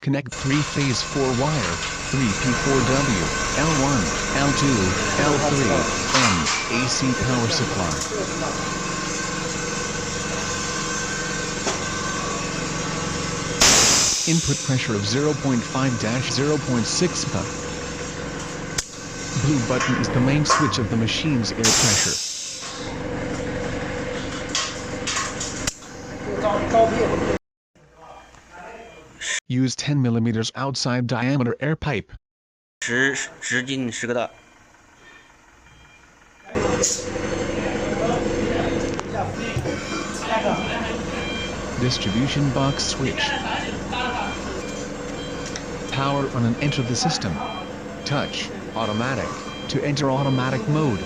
Connect 3-phase 4-wire, 3P4W, L1, L2, L3, N, AC power supply. Input pressure of 0.5-0.6 bar. Blue button is the main switch of the machine's air pressure. Use 10 mm outside diameter air pipe. 10进10个的。 Distribution box switch. Power on and enter the system. Touch, automatic, to enter automatic mode.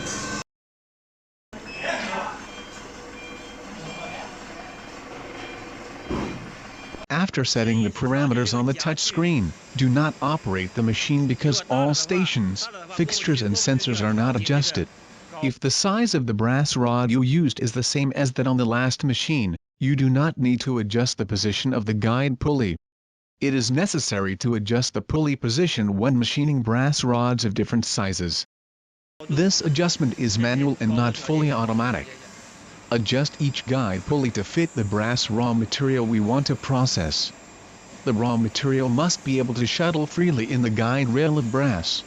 After setting the parameters on the touch screen, do not operate the machine because all stations, fixtures and sensors are not adjusted. If the size of the brass rod you used is the same as that on the last machine, you do not need to adjust the position of the guide pulley. It is necessary to adjust the pulley position when machining brass rods of different sizes. This adjustment is manual and not fully automatic. Adjust each guide pulley to fit the brass raw material we want to process. The raw material must be able to shuttle freely in the guide rail of brass.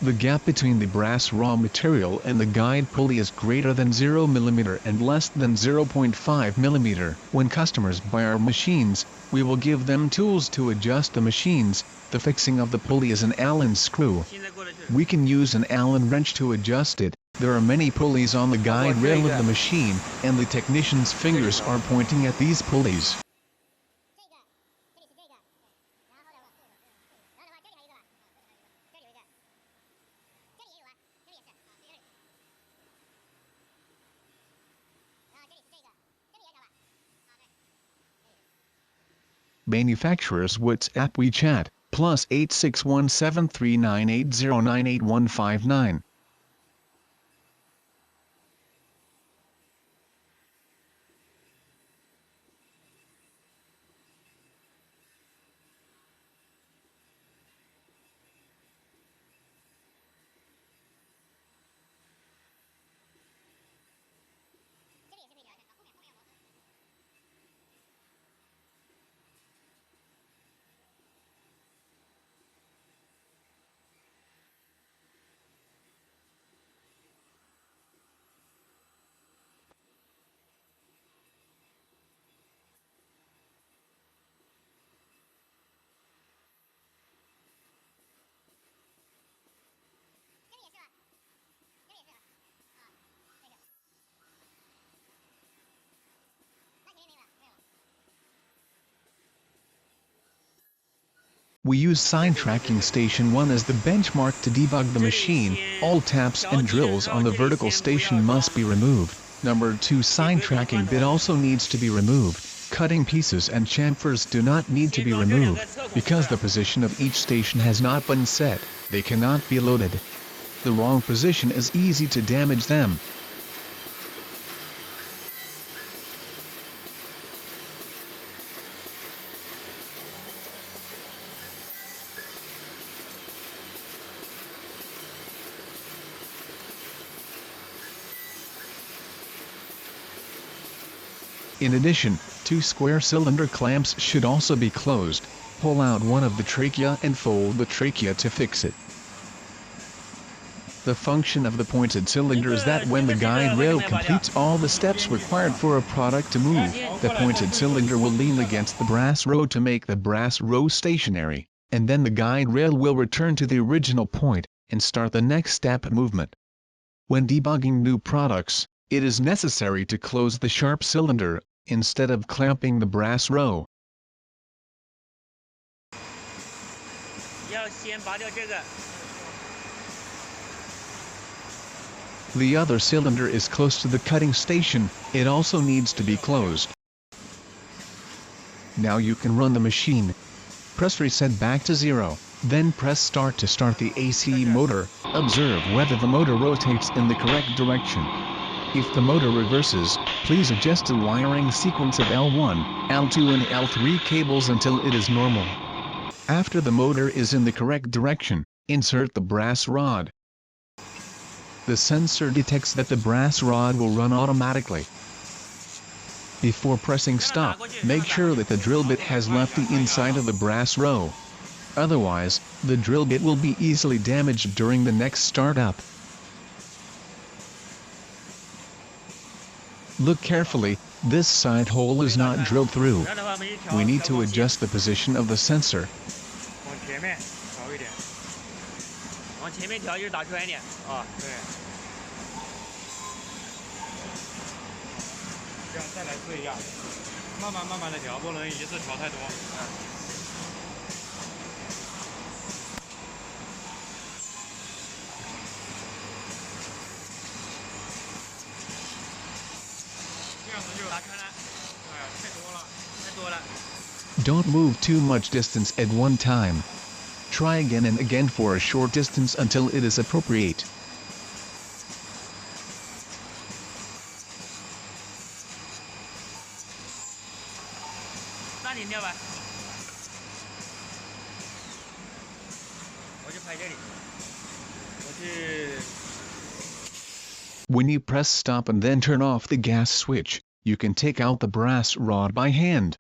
The gap between the brass raw material and the guide pulley is greater than 0 mm and less than 0.5 mm. When customers buy our machines, we will give them tools to adjust the machines. The fixing of the pulley is an Allen screw. We can use an Allen wrench to adjust it. There are many pulleys on the guide rail of the machine, and the technician's fingers are pointing at these pulleys. Manufacturer's WhatsApp WeChat, +8617398098159. We use sign tracking station 1 as the benchmark to debug the machine. All taps and drills on the vertical station must be removed. Number 2 sign tracking bit also needs to be removed. Cutting pieces and chamfers do not need to be removed, because the position of each station has not been set, they cannot be loaded. The wrong position is easy to damage them. In addition, 2 square cylinder clamps should also be closed. Pull out one of the trachea and fold the trachea to fix it. The function of the pointed cylinder is that when the guide rail completes all the steps required for a product to move, the pointed cylinder will lean against the brass row to make the brass row stationary, and then the guide rail will return to the original point, and start the next step movement. When debugging new products, it is necessary to close the sharp cylinder, instead of clamping the brass row. The other cylinder is close to the cutting station, it also needs to be closed. Now you can run the machine. Press reset back to 0, then press start to start the AC motor. Observe whether the motor rotates in the correct direction. If the motor reverses, please adjust the wiring sequence of L1, L2 and L3 cables until it is normal. After the motor is in the correct direction, insert the brass rod. The sensor detects that the brass rod will run automatically. Before pressing stop, make sure that the drill bit has left the inside of the brass row. Otherwise, the drill bit will be easily damaged during the next startup. Look carefully, this side hole is not drilled through. We need to adjust the position of the sensor. 往前面调一点，往前面调就是打出来一点啊，对。这样再来试一下，慢慢的调，不能一次调太多。这样子就打开了，哎呀，太多了。 Don't move too much distance at one time. Try again and again for a short distance until it is appropriate. When you press stop and then turn off the gas switch, you can take out the brass rod by hand.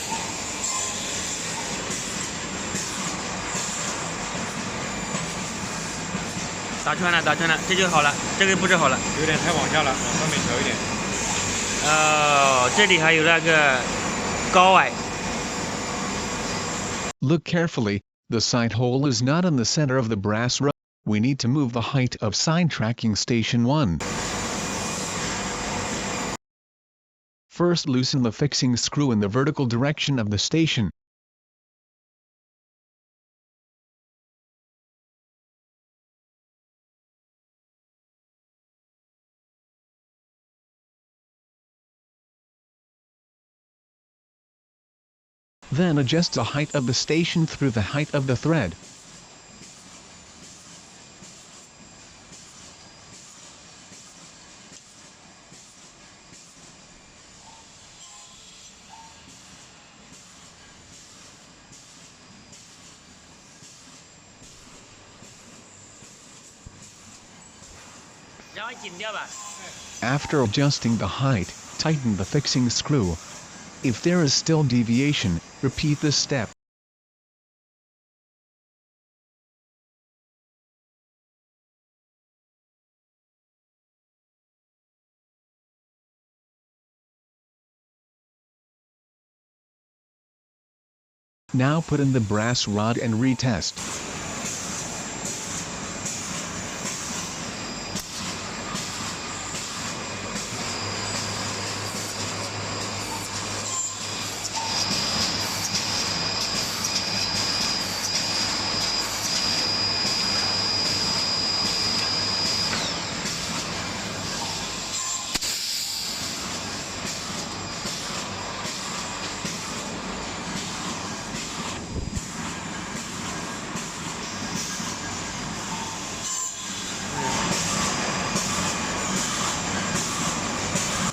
打穿了，这就好了，这个步骤好了。有点太往下了，往上面调一点。这里还有那个高矮。Look carefully, the side hole is not in the center of the brass row. We need to move the height of side tracking station 1. First loosen the fixing screw in the vertical direction of the station. Then adjust the height of the station through the height of the thread. After adjusting the height, tighten the fixing screw. If there is still deviation, repeat this step. Now put in the brass rod and retest.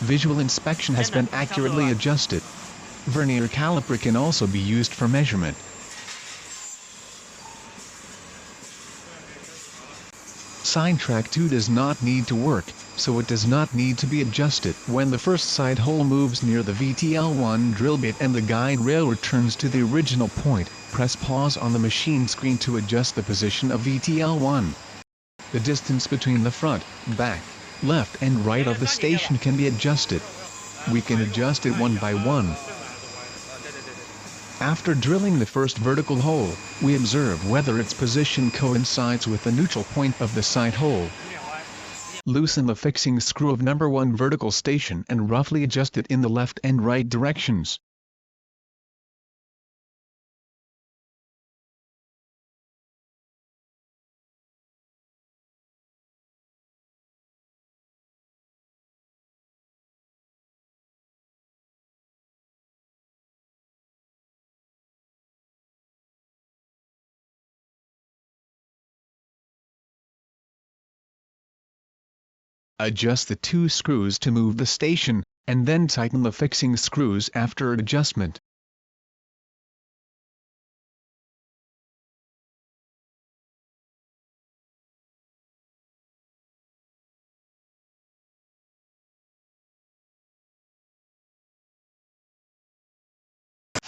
Visual inspection has been accurately adjusted. Vernier caliper can also be used for measurement. Sidetrack 2 does not need to work, so it does not need to be adjusted. When the first side hole moves near the VTL1 drill bit and the guide rail returns to the original point, press pause on the machine screen to adjust the position of VTL1. The distance between the front, back, left and right of the station can be adjusted. We can adjust it one by one. After drilling the first vertical hole, we observe whether its position coincides with the neutral point of the side hole. Loosen the fixing screw of number 1 vertical station and roughly adjust it in the left and right directions. Adjust the 2 screws to move the station, and then tighten the fixing screws after adjustment.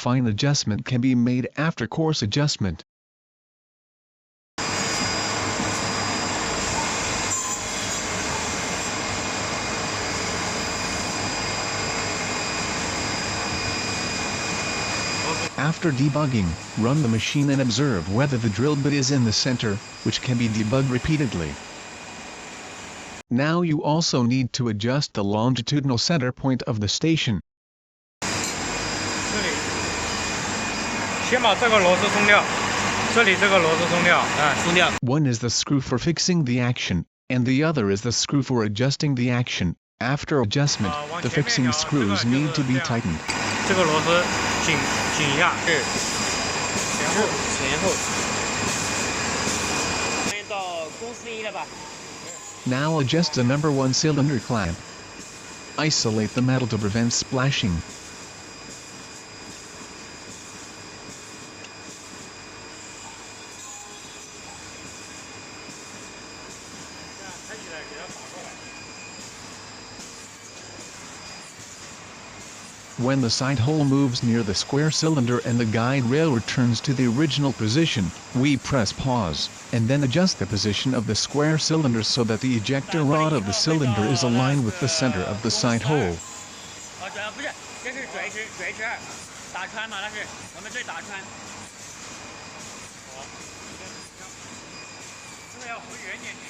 Fine adjustment can be made after coarse adjustment. After debugging, run the machine and observe whether the drill bit is in the center, which can be debugged repeatedly. Now you also need to adjust the longitudinal center point of the station. 这里，先把这个螺丝松掉，这里这个螺丝松掉，松掉。 One is the screw for fixing the action, and the other is the screw for adjusting the action. After adjustment, the fixing screws need to be tightened. 这个螺丝紧一下，是前后。到公司1了吧？ Now adjust the number 1 cylinder clamp. Isolate the metal to prevent splashing. When the side hole moves near the square cylinder and the guide rail returns to the original position, we press pause, and then adjust the position of the square cylinder so that the ejector rod of the cylinder is aligned with the center of the side hole. 不是，这是拽齿2，打穿嘛，那是我们这打穿。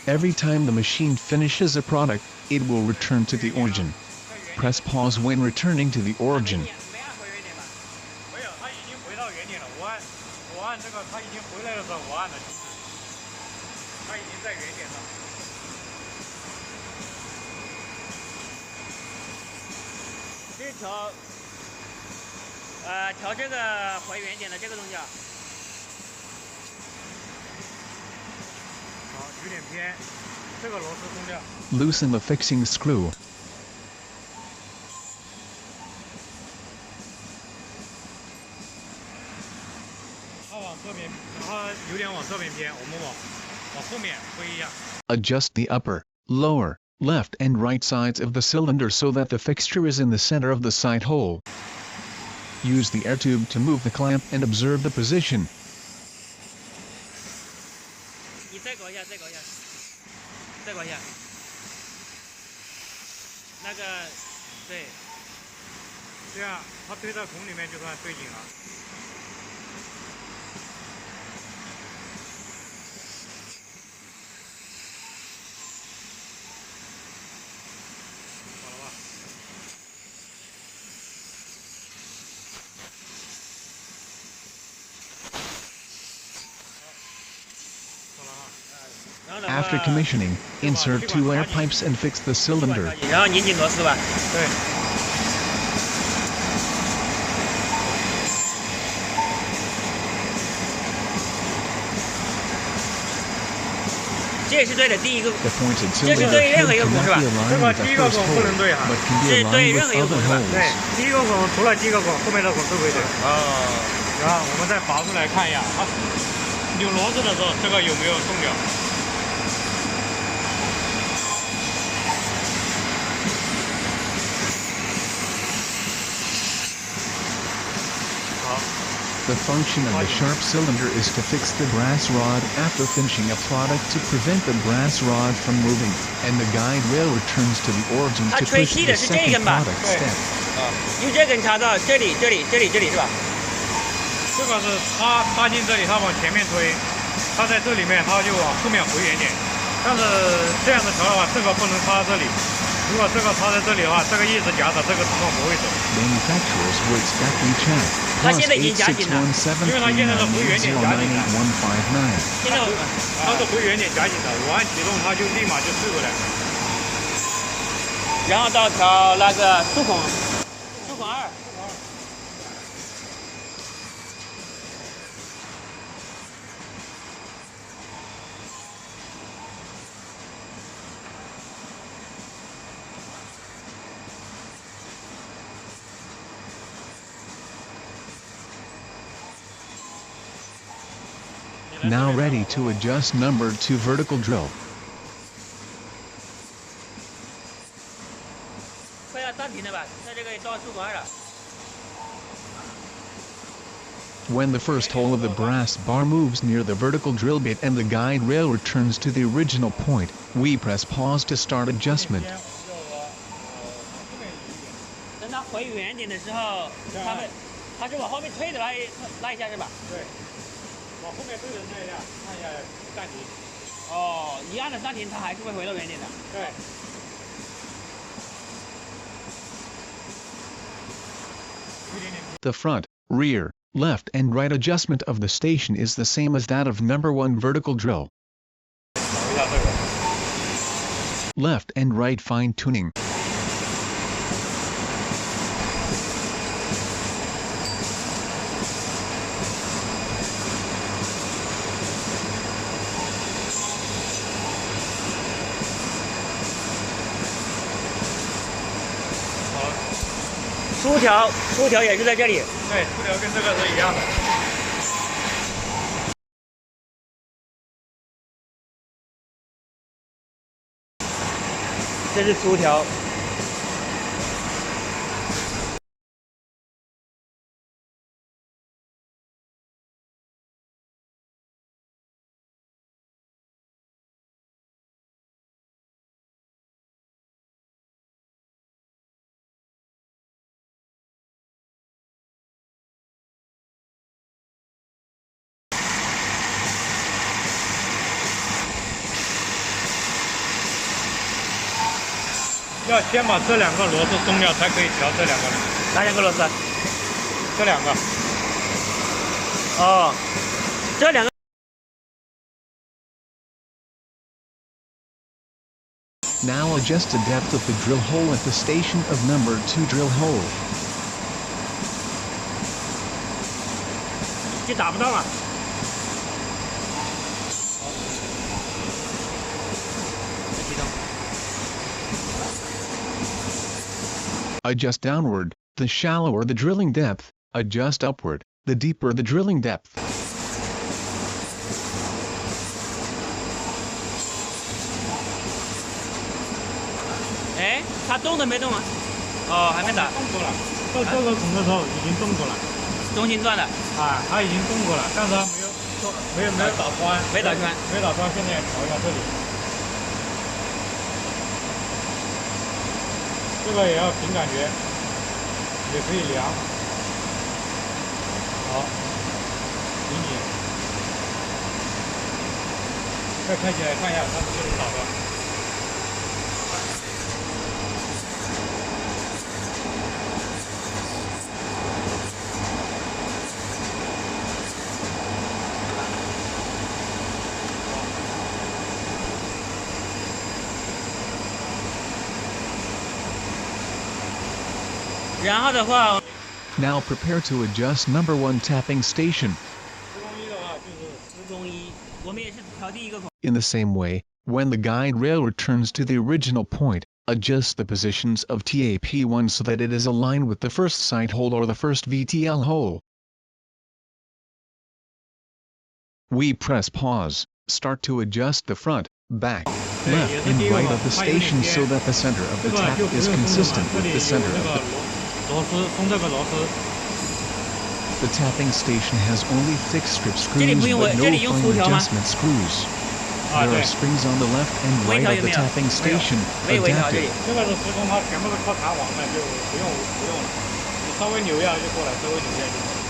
Every time the machine finishes a product, it will return to the origin. Press pause when returning to the origin. 没有，它已经回到原点了。我按这个，它已经回来的时候，我按了，它已经在原点了。这调这个回原点的这个东西啊。好，有点偏，这个螺丝松掉。 Loosen the fixing screw. 这边，它有点往这边偏，我们往后面推一下。 Adjust the upper, lower, left and right sides of the cylinder so that the fixture is in the center of the side hole. Use the air tube to move the clamp and observe the position. 你再搞一下，再搞一下，再搞一下。那个，对，这样它堆在孔里面就算对紧了。 After commissioning, insert 2 air pipes and fix the cylinder. 然后拧紧螺丝吧。对。这也是对的，第一个。 The pointed 这是 cylinder 对任何 head 一个孔是吧？ cannot be aligned with the first hole, but can be 是对 aligned 任何 with 一个 other 孔是吧？ holes. 对，第一个孔除了第一个孔，后面的孔都可以对。哦。然后我们再拔出来看一下，它扭螺丝的时候，这个有没有动掉？ The function of the sharp cylinder is to fix the brass rod after finishing a product to prevent the brass rod from moving, and the guide rail returns to the origin to push the second product step. 用这根插到这里是吧？这个是插进这里，它往前面推，它在这里面，它就往后面回原点。但是这样子调的话，这个不能插在这里。如果这个插在这里的话，这个一直夹着，这个磁孔不会走。Manufacturers will expect we check. Plus 861739098159. 因为它现在是回原点夹紧的。现在它是回原点夹紧的，我按启动它就立马就退回来。然后到调那个数孔2。 Now ready to adjust number 2 vertical drill. 快要暂停了吧？在这个到数孔2了。When the first hole of the brass bar moves near the vertical drill bit and the guide rail returns to the original point, we press pause to start adjustment. 等它回原点的时候，它是往后面推的拉一下是吧？对，往后面推的那一下，按一下暂停。哦，一按了暂停，它还是会回到原点的。对。 The front, rear, left and right adjustment of the station is the same as that of number 1 vertical drill. Left and right fine-tuning. .竖条也是在这里。对，竖条跟这个是一样的。这是竖条。要先把这两个螺丝松掉，才可以调这两个。哪两个螺丝？这两个。哦，这两个。Now adjust the depth of the drill hole at the station of number 2 drill hole. 这打不到了。 Adjust downward, the shallower the drilling depth, adjust upward, the deeper the drilling depth. 哎，它动都没动啊？哦，还没打。动过了，到这个孔的时候已经动过了。中心转的。啊，它已经动过了，但是它没有打穿。没打穿。没打穿，现在调一下这里。 这个也要凭感觉，也可以量。好，紧紧。再开起来看一下，它是不是打的？然后的话 Now prepare to adjust number 1 tapping station. 10.1的话就是10.1，我们也是调第一个孔。 In the same way, when the guide rail returns to the original point, adjust the positions of TAP1 so that it is aligned with the first sight hole or the first VTL hole. We press pause, start to adjust the front, back, left and right of the station so that the center of the tap is consistent with the center of the... 螺丝松这个螺丝。 The tapping station has only thick strip screws 这里不用 but no 这里用 fine 辐条吗？ adjustment screws. 啊， There 对 are。springs on the left and 微 right 调 of 有 the 没有？ tapping station 没有微调这里 adapted.。这个是施工，它全部是靠弹簧的，就不用了。你稍微扭一下就过来，稍微扭一下就过来。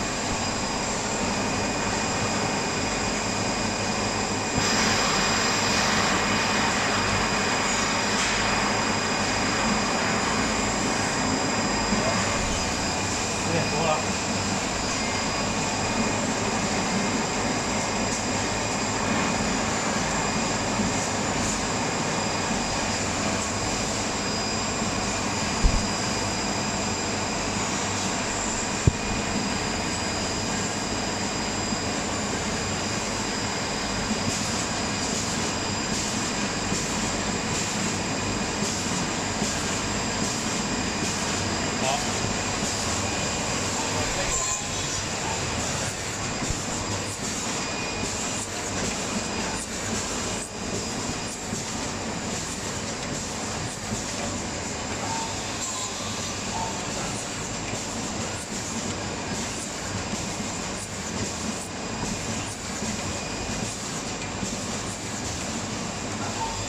有点多了。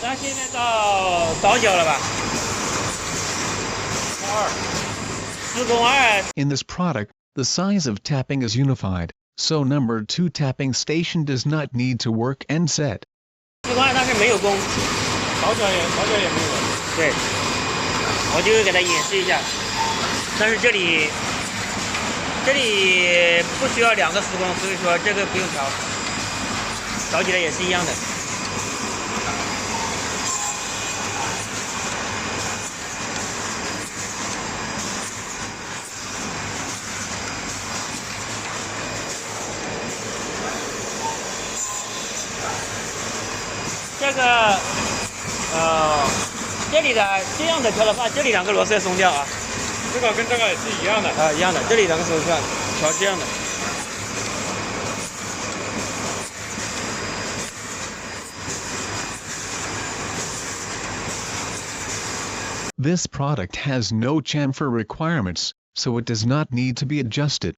咱现在到倒角了吧？4.2。In this product, the size of tapping is unified, so number 2 tapping station does not need to work and set. 4.2它是没有功，倒角也没有。对，我就给它演示一下。但是这里不需要2个施工，所以说这个不用调，调起来也是一样的。这个这里的这样的调的话，这里2个螺丝要松掉啊。这个跟这个也是一样的一样的，这里2个螺丝调这样的。This product has no chamfer requirements, so it does not need to be adjusted.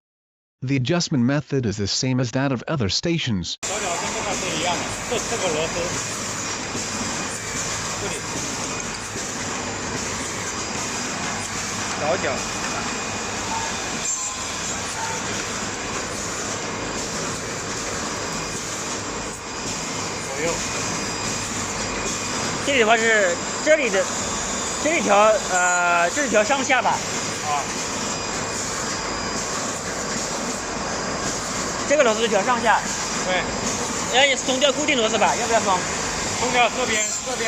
The adjustment method is the same as that of other stations. 倒角跟这个是一样的，这个螺丝。这里倒角，左右。这里的话是这里调上下吧？啊。这个螺丝调上下。对。哎，松掉固定螺丝吧？要不要松？松掉这边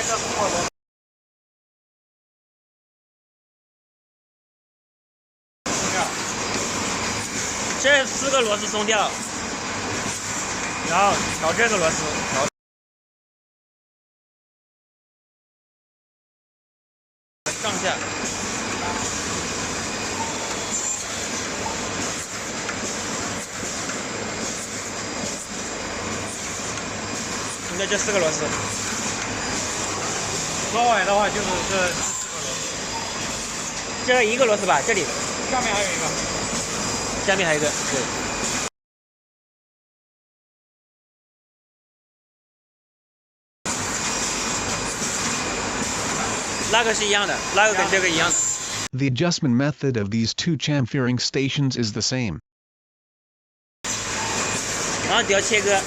这4个螺丝。这4个螺丝松掉，然后调这个螺丝，调上下。应该这4个螺丝。稍晚的话就是这4个螺丝。这1个螺丝吧，这里。下面还有一个。下面还有一个，对。那个是一样的，那个跟这个一样的。The adjustment method of these 2 chamfering stations is the same. 然后调切割。对。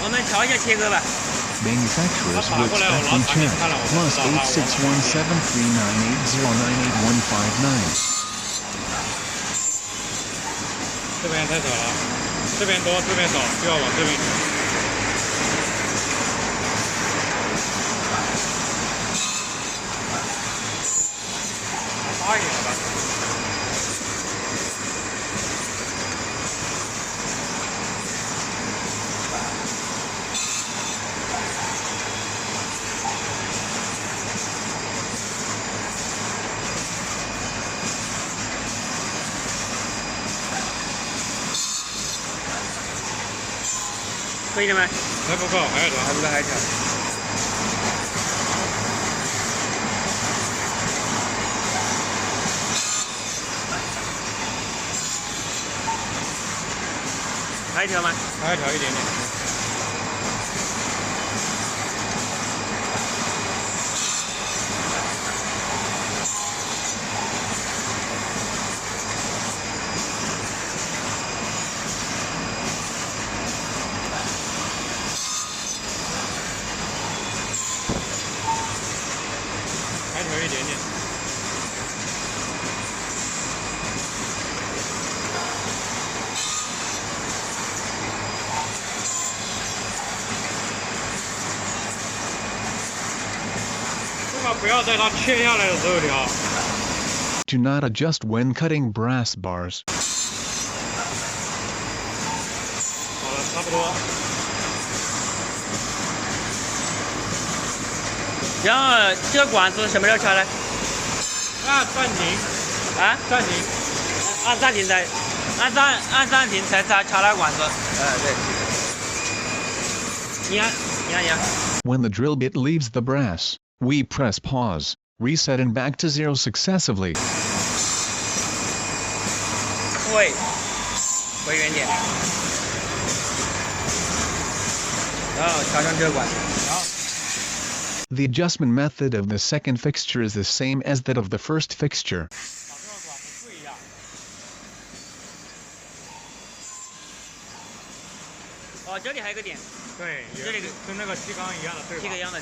我们调一下切割吧。Manufacturers with Spectrum Champ plus 86173980981599. 这边太少了，这边多，这边少，就要往这边调。大一点的吧。可以了吗？还不够，还要调，还不够，还要调。还要调吗？还要调一点点。还调一点点。这个不要在它切下来的时候调。Do not adjust when cutting brass bars. 好了，差不多。然后这个管子什么时候调呢？按暂停，啊，暂停。按暂停才，按暂停才插那管子。对。你按。 When the drill bit leaves the brass, we press pause, reset and back to 0 successively. 回原点，然后调整这个管子。 The adjustment method of the second fixture is the same as that of the first fixture. 哦，这里还有个点。对，这里跟那个气缸一样的对吧？这个样的。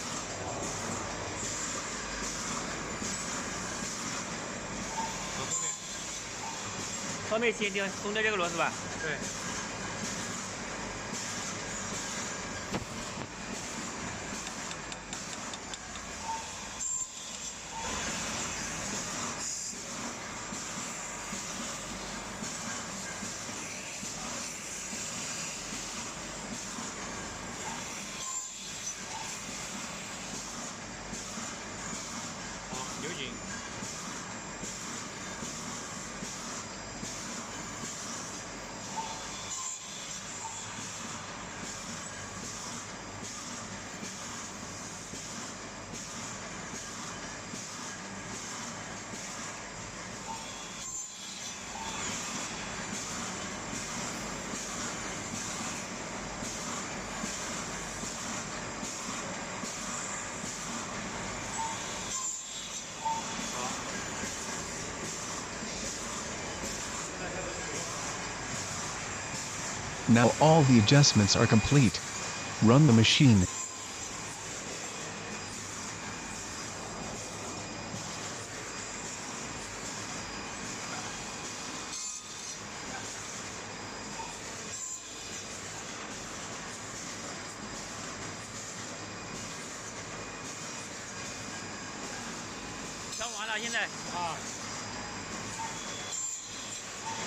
后面先松掉这个螺丝吧。对。留紧。 Now all the adjustments are complete. Run the machine.调完了，现在啊。